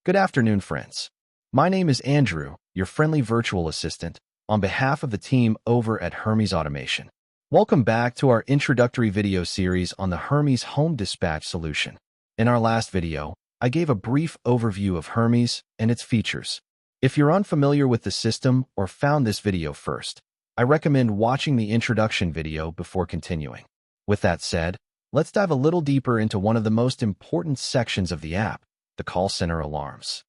Good afternoon, friends. My name is Andrew, your friendly virtual assistant, on behalf of the team over at HERMES Automation. Welcome back to our introductory video series on the HERMES Home Dispatch solution. In our last video, I gave a brief overview of HERMES and its features. If you're unfamiliar with the system or found this video first, I recommend watching the introduction video before continuing. With that said, let's dive a little deeper into one of the most important sections of the app, the call center alarms.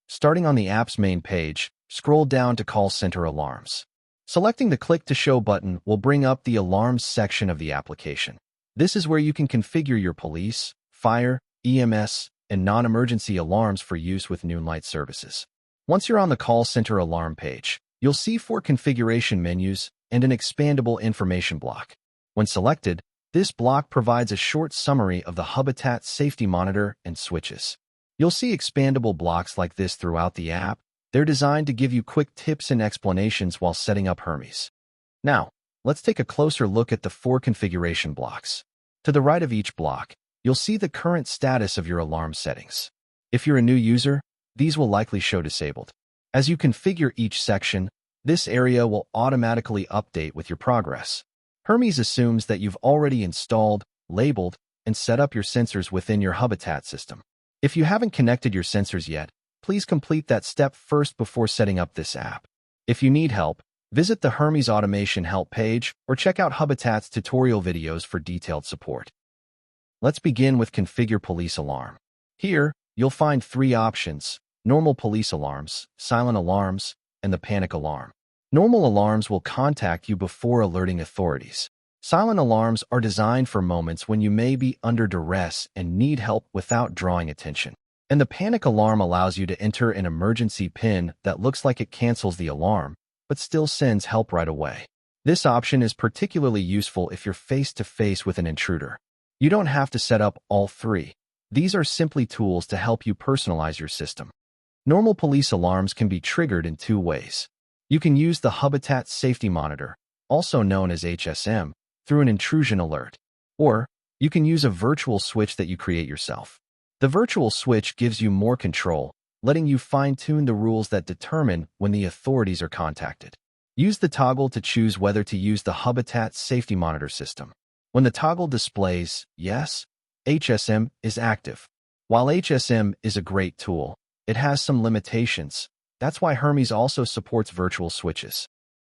Starting on the app's main page, scroll down to Call Center Alarms. Selecting the Click to Show button will bring up the Alarms section of the application. This is where you can configure your police, fire, EMS, and non-emergency alarms for use with Noonlight services. Once you're on the Call Center Alarm page, you'll see 4 configuration menus and an expandable information block. When selected, this block provides a short summary of the Hubitat safety monitor and switches. You'll see expandable blocks like this throughout the app. They're designed to give you quick tips and explanations while setting up HERMES. Now, let's take a closer look at the 4 configuration blocks. To the right of each block, you'll see the current status of your alarm settings. If you're a new user, these will likely show disabled. As you configure each section, this area will automatically update with your progress. HERMES assumes that you've already installed, labeled, and set up your sensors within your Hubitat system. If you haven't connected your sensors yet, please complete that step first before setting up this app. If you need help, visit the HERMES Automation help page or check out Hubitat's tutorial videos for detailed support. Let's begin with Configure Police Alarm. Here, you'll find 3 options: normal police alarms, silent alarms, and the panic alarm. Normal alarms will contact you before alerting authorities. Silent alarms are designed for moments when you may be under duress and need help without drawing attention. And the panic alarm allows you to enter an emergency PIN that looks like it cancels the alarm, but still sends help right away. This option is particularly useful if you're face-to-face with an intruder. You don't have to set up all 3. These are simply tools to help you personalize your system. Normal police alarms can be triggered in 2 ways. You can use the Hubitat Safety Monitor, also known as HSM, through an intrusion alert. Or, you can use a virtual switch that you create yourself. The virtual switch gives you more control, letting you fine-tune the rules that determine when the authorities are contacted. Use the toggle to choose whether to use the Hubitat Safety Monitor system. When the toggle displays Yes, HSM is active. While HSM is a great tool, it has some limitations. That's why HERMES also supports virtual switches.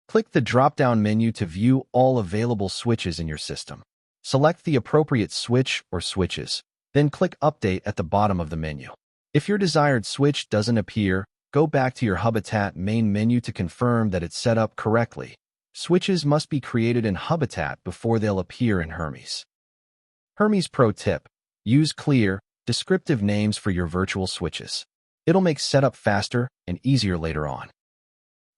Click the drop-down menu to view all available switches in your system. Select the appropriate switch or switches, then click Update at the bottom of the menu. If your desired switch doesn't appear, go back to your Hubitat main menu to confirm that it's set up correctly. Switches must be created in Hubitat before they'll appear in HERMES. HERMES Pro Tip: use clear, descriptive names for your virtual switches. It'll make setup faster and easier later on.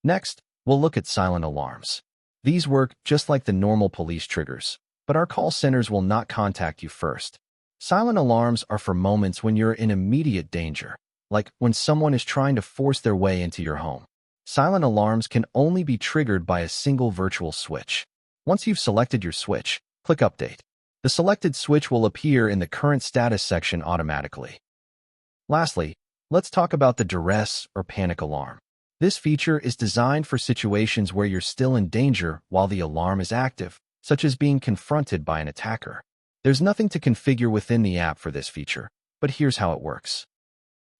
Next, we'll look at silent alarms. These work just like the normal police triggers, but our call centers will not contact you first. Silent alarms are for moments when you're in immediate danger, like when someone is trying to force their way into your home. Silent alarms can only be triggered by a single virtual switch. Once you've selected your switch, click Update. The selected switch will appear in the Current Status section automatically. Lastly, let's talk about the duress or panic alarm. This feature is designed for situations where you're still in danger while the alarm is active, such as being confronted by an attacker. There's nothing to configure within the app for this feature, but here's how it works.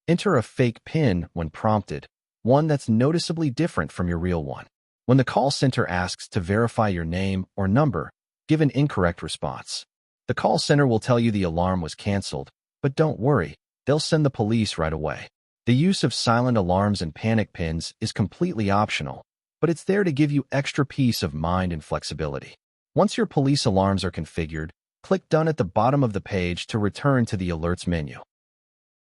Enter a fake PIN when prompted, one that's noticeably different from your real one. When the call center asks to verify your name or number, give an incorrect response. The call center will tell you the alarm was canceled, but don't worry, they'll send the police right away. The use of silent alarms and panic pins is completely optional, but it's there to give you extra peace of mind and flexibility. Once your police alarms are configured, click Done at the bottom of the page to return to the Alerts menu.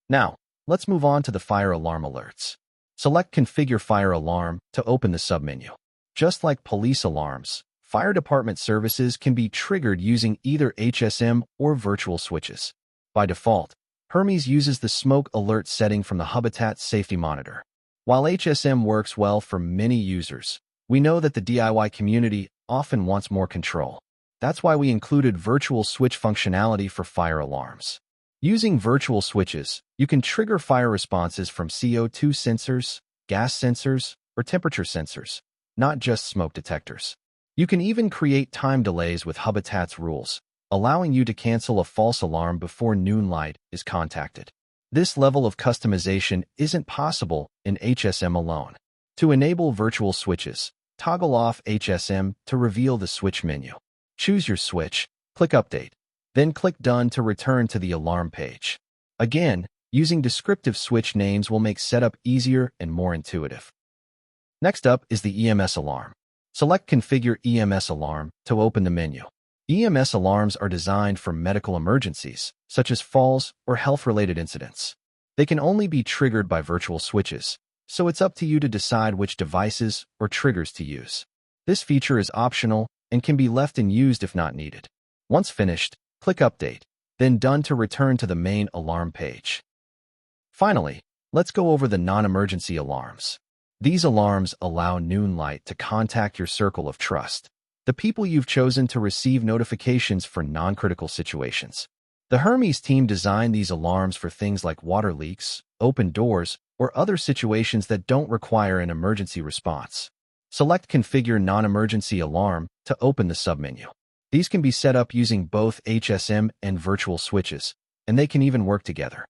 Now, let's move on to the fire alarm alerts. Select Configure Fire Alarm to open the submenu. Just like police alarms, fire department services can be triggered using either HSM or virtual switches. By default, HERMES uses the smoke alert setting from the Hubitat Safety Monitor. While HSM works well for many users, we know that the DIY community often wants more control. That's why we included virtual switch functionality for fire alarms. Using virtual switches, you can trigger fire responses from CO2 sensors, gas sensors, or temperature sensors, not just smoke detectors. You can even create time delays with Hubitat's rules, allowing you to cancel a false alarm before noon light is contacted. This level of customization isn't possible in HSM alone. To enable virtual switches, toggle off HSM to reveal the switch menu. Choose your switch, click Update, then click Done to return to the alarm page. Again, using descriptive switch names will make setup easier and more intuitive. Next up is the EMS alarm. Select Configure EMS Alarm to open the menu. EMS alarms are designed for medical emergencies, such as falls or health-related incidents. They can only be triggered by virtual switches, so it's up to you to decide which devices or triggers to use. This feature is optional and can be left unused if not needed. Once finished, click Update, then Done to return to the main alarm page. Finally, let's go over the non-emergency alarms. These alarms allow noon light to contact your circle of trust, the people you've chosen to receive notifications for non-critical situations. The Hermes team designed these alarms for things like water leaks, open doors, or other situations that don't require an emergency response. Select Configure Non-Emergency Alarm to open the submenu. These can be set up using both HSM and virtual switches, and they can even work together.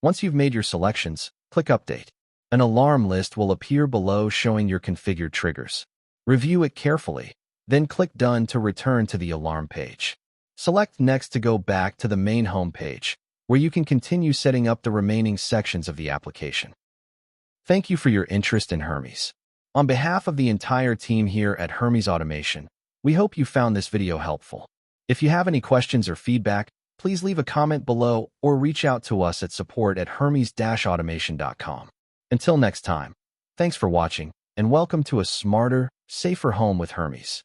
Once you've made your selections, click Update. An alarm list will appear below showing your configured triggers. Review it carefully, then click Done to return to the alarm page. Select Next to go back to the main home page, where you can continue setting up the remaining sections of the application. Thank you for your interest in Hermes. On behalf of the entire team here at Hermes Automation, we hope you found this video helpful. If you have any questions or feedback, please leave a comment below or reach out to us at support@hermes-automation.com. Until next time, thanks for watching, and welcome to a smarter, safer home with Hermes.